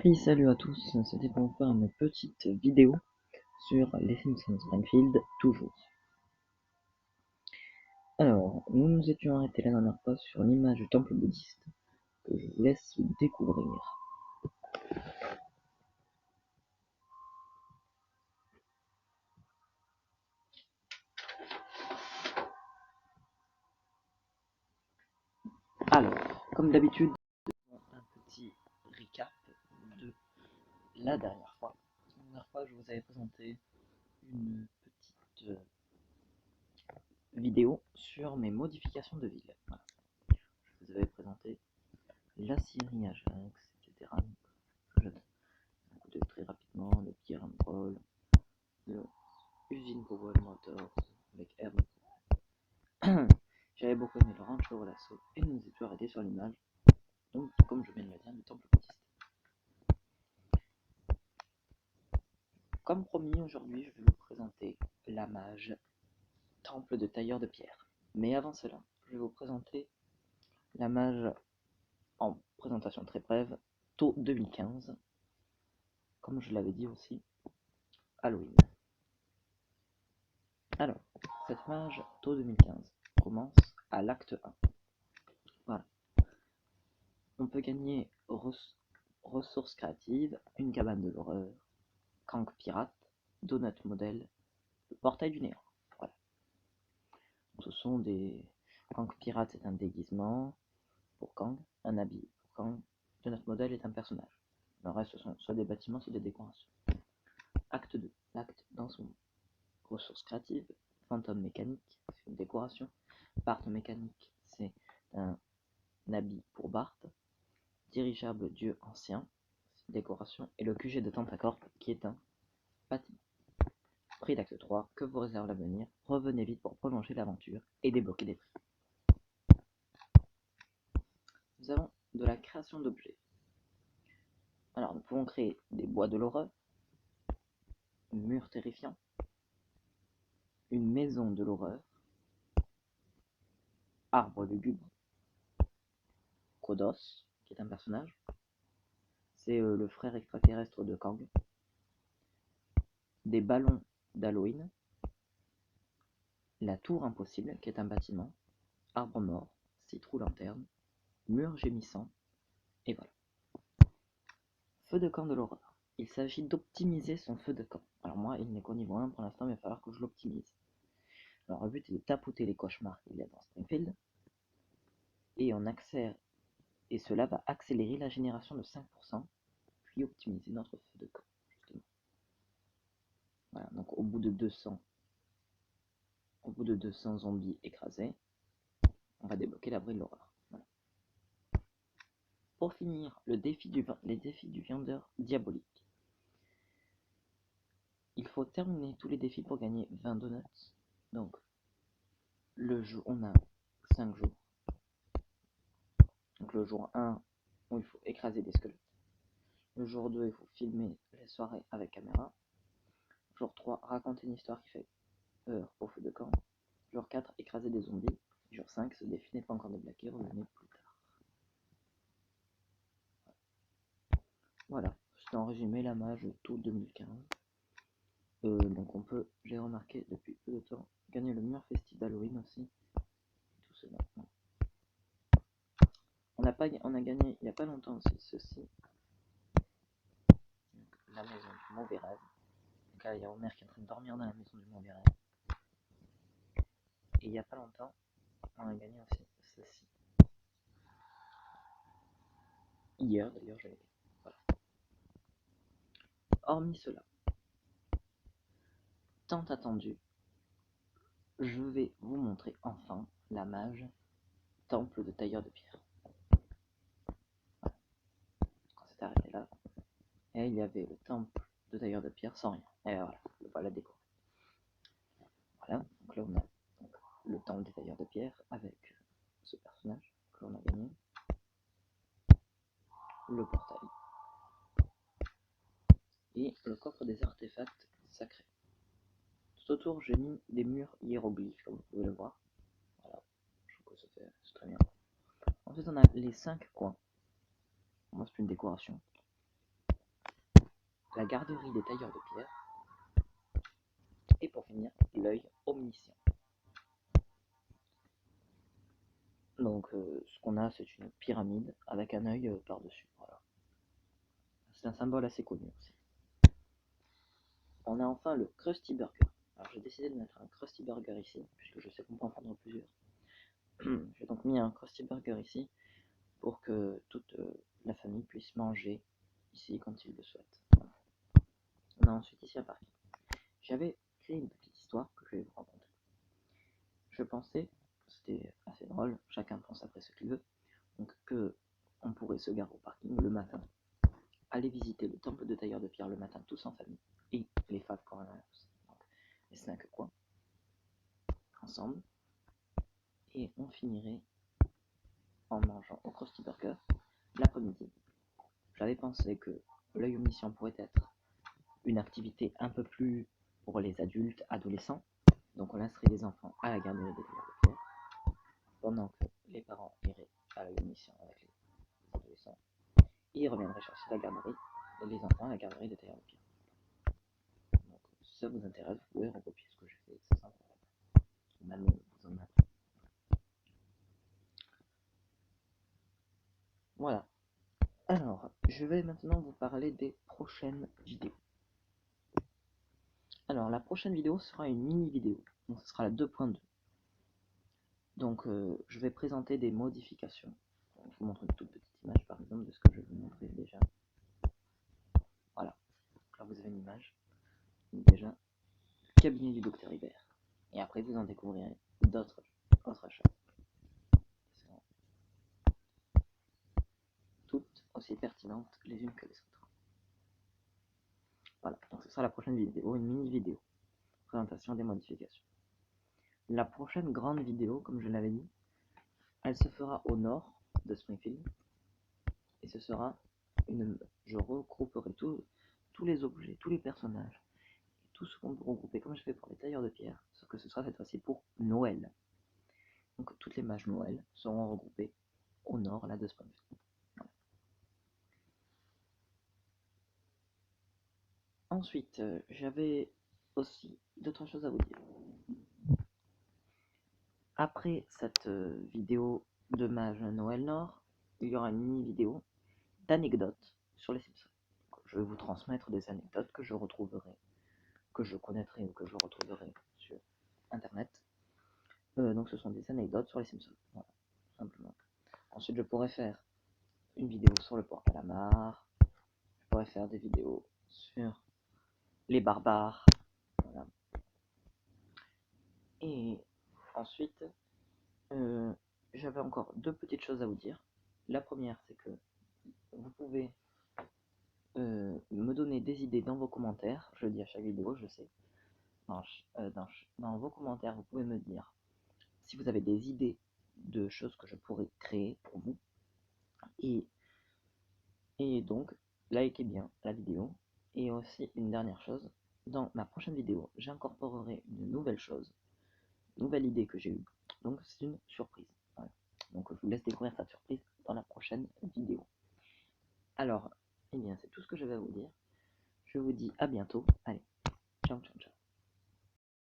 Hey, salut à tous, c'était pour faire une petite vidéo sur les Simpsons Springfield, toujours. Alors, nous nous étions arrêtés la dernière fois sur l'image du temple bouddhiste, que je vous laisse découvrir. Alors, comme d'habitude, un petit recap de la dernière fois. La dernière fois, je vous avais présenté une petite vidéo sur mes modifications de ville. Voilà. Je vous avais présenté la Syrie Ajax, etc. Donc, je donne un coup d'œil très rapidement, le Pierre Paul, Usine Powell Motors avec R. J'avais beaucoup aimé le Rancho Lasso et nous étions arrêtés sur l'image, donc comme je viens de le dire, du temple bouddhiste. Comme promis, aujourd'hui je vais vous présenter la mage temple de tailleur de pierre. Mais avant cela, je vais vous présenter la mage en présentation très brève, taux 2015, comme je l'avais dit aussi, Halloween. Alors, cette mage taux 2015 commence à l'acte 1. Voilà. On peut gagner ressources créatives, une cabane de l'horreur, Kang pirate, Donut modèle, le portail du néant. Voilà. Ce sont des... Kang pirate c'est un déguisement pour Kang, un habit pour Kang, Donut modèle est un personnage. Le reste ce sont soit des bâtiments, soit des décorations. Acte 2. L'acte dans son ressources créatives, fantôme mécanique, c'est une décoration. Bart mécanique, c'est un habit pour Bart. Dirigeable dieu ancien, décoration, et le QG de Tentacorp qui est un bâtiment. Prix d'acte 3, que vous réserve l'avenir, revenez vite pour prolonger l'aventure et débloquer des prix. Nous avons de la création d'objets. Alors nous pouvons créer des bois de l'horreur, murs terrifiants, une maison de l'horreur, arbre lugubre, Kodos, qui est un personnage, c'est le frère extraterrestre de Kang, des ballons d'Halloween, la tour impossible, qui est un bâtiment, arbre mort, citrouille lanterne, mur gémissant, et voilà. Feu de camp de l'horreur. Il s'agit d'optimiser son feu de camp. Alors moi, il n'est qu'au niveau 1 pour l'instant, mais il va falloir que je l'optimise. Alors le but est de tapoter les cauchemars qu'il y a dans Springfield, et cela va accélérer la génération de 5%, puis optimiser notre feu de camp, justement. Voilà, donc au bout de 200 zombies écrasés, on va débloquer l'abri de l'horreur. Voilà. Pour finir, les défis du viandeur diabolique. Il faut terminer tous les défis pour gagner 20 donuts. Donc, on a 5 jours. Donc le jour 1, où il faut écraser des squelettes. Le jour 2, il faut filmer les soirées avec caméra. Jour 3, raconter une histoire qui fait peur au feu de camp. Jour 4, écraser des zombies. Jour 5, ce défi n'est pas encore débloqué, revenez plus tard. Voilà, c'est en résumé la mage tout 2015. Donc on peut, j'ai remarqué depuis peu de temps, gagner le meilleur festif d'Halloween aussi. Tout cela. On a gagné il n'y a pas longtemps aussi ceci. Donc, la maison du mauvais rêve. Donc là il y a Homer qui est en train de dormir dans la maison du mauvais rêve. Et il n'y a pas longtemps, on a gagné aussi ceci. Hier d'ailleurs je l'ai gagné. Voilà. Hormis cela, tant attendu, je vais vous montrer enfin la mage temple de tailleur de pierre. Voilà. Quand c'est arrêté là, et il y avait le temple de tailleur de pierre sans rien. Et voilà déco. Voilà, donc là on a le temple des tailleurs de pierre avec ce personnage que l'on a gagné, le portail et le coffre des artefacts sacrés. Tout autour j'ai mis des murs hiéroglyphes comme vous pouvez le voir. Voilà, je trouve que c'est très bien. Ensuite on a les 5 coins. Moi c'est une décoration. la garderie des tailleurs de pierre, et pour finir, l'œil omniscient. Donc ce qu'on a, c'est une pyramide avec un œil par-dessus. Voilà. C'est un symbole assez connu aussi. On a enfin le Krusty Burger. Alors j'ai décidé de mettre un Krusty Burger ici, puisque je sais qu'on peut en prendre plusieurs. J'ai donc mis un Krusty Burger ici, pour que toute la famille puisse manger ici quand ils le souhaitent. Voilà. On a ensuite ici un parking. J'avais créé une petite histoire que je vais vous raconter. Je pensais, c'était assez drôle, chacun pense après ce qu'il veut, donc que on pourrait se garer au parking le matin, aller visiter le temple de tailleur de pierre le matin tous en famille, et les Five Corners, donc les 5 coins, ensemble, et on finirait en mangeant au Krusty Burger l'après-midi. J'avais pensé que l'œil omniscient pourrait être une activité un peu plus pour les adultes, adolescents, donc on laisserait les enfants à la garderie des tailleurs de pierre, pendant que les parents iraient à l'œil omniscient avec les adolescents, et ils reviendraient chercher la garderie, les enfants à la garderie des tailleurs de pierre. Donc si ça vous intéresse, vous pouvez recopier ce que j'ai fait, c'est sans problème. Même vous en avez. Voilà. Alors, je vais maintenant vous parler des prochaines vidéos. Alors, la prochaine vidéo sera une mini vidéo, donc ce sera la 2.2. Donc, je vais présenter des modifications. Donc, je vous montre une toute petite image, par exemple, de ce que je vais vous montrer déjà. Voilà. Là, vous avez une image. Donc, déjà, le cabinet du docteur Hibert. Et après, vous en découvrirez d'autres choses. Toutes aussi pertinentes les unes que les autres. Voilà. Donc, ce sera la prochaine vidéo, une mini vidéo. Présentation des modifications. La prochaine grande vidéo, comme je l'avais dit, elle se fera au nord de Springfield. Et ce sera je regrouperai tous les objets, tous les personnages, tout ce qu'on peut regrouper comme je fais pour les tailleurs de pierre, sauf que ce sera cette fois-ci pour Noël. Donc toutes les mages Noël seront regroupées au nord là de Springfield. Voilà. Ensuite, j'avais aussi d'autres choses à vous dire. Après cette vidéo de mage Noël Nord, il y aura une mini vidéo d'anecdotes sur les Simpsons. Je vais vous transmettre des anecdotes que je retrouverai, que je connaîtrai ou que je retrouverai sur internet. Donc ce sont des anecdotes sur les Simpsons, voilà, tout simplement. Ensuite je pourrais faire une vidéo sur le port calamar, je pourrais faire des vidéos sur les barbares, voilà. Et ensuite, j'avais encore deux petites choses à vous dire. La première, c'est que vous pouvez me donner des idées dans vos commentaires, je le dis à chaque vidéo, je sais. Dans vos commentaires, vous pouvez me dire si vous avez des idées de choses que je pourrais créer pour vous. Et donc, likez bien la vidéo. Et aussi, une dernière chose, dans ma prochaine vidéo, j'incorporerai une nouvelle chose, une nouvelle idée que j'ai eue. Donc, c'est une surprise. Voilà. Donc, je vous laisse découvrir cette surprise dans la prochaine vidéo. Alors, eh bien, c'est tout ce que j'avais à vous dire. Je vous dis à bientôt. Allez, ciao, ciao, ciao.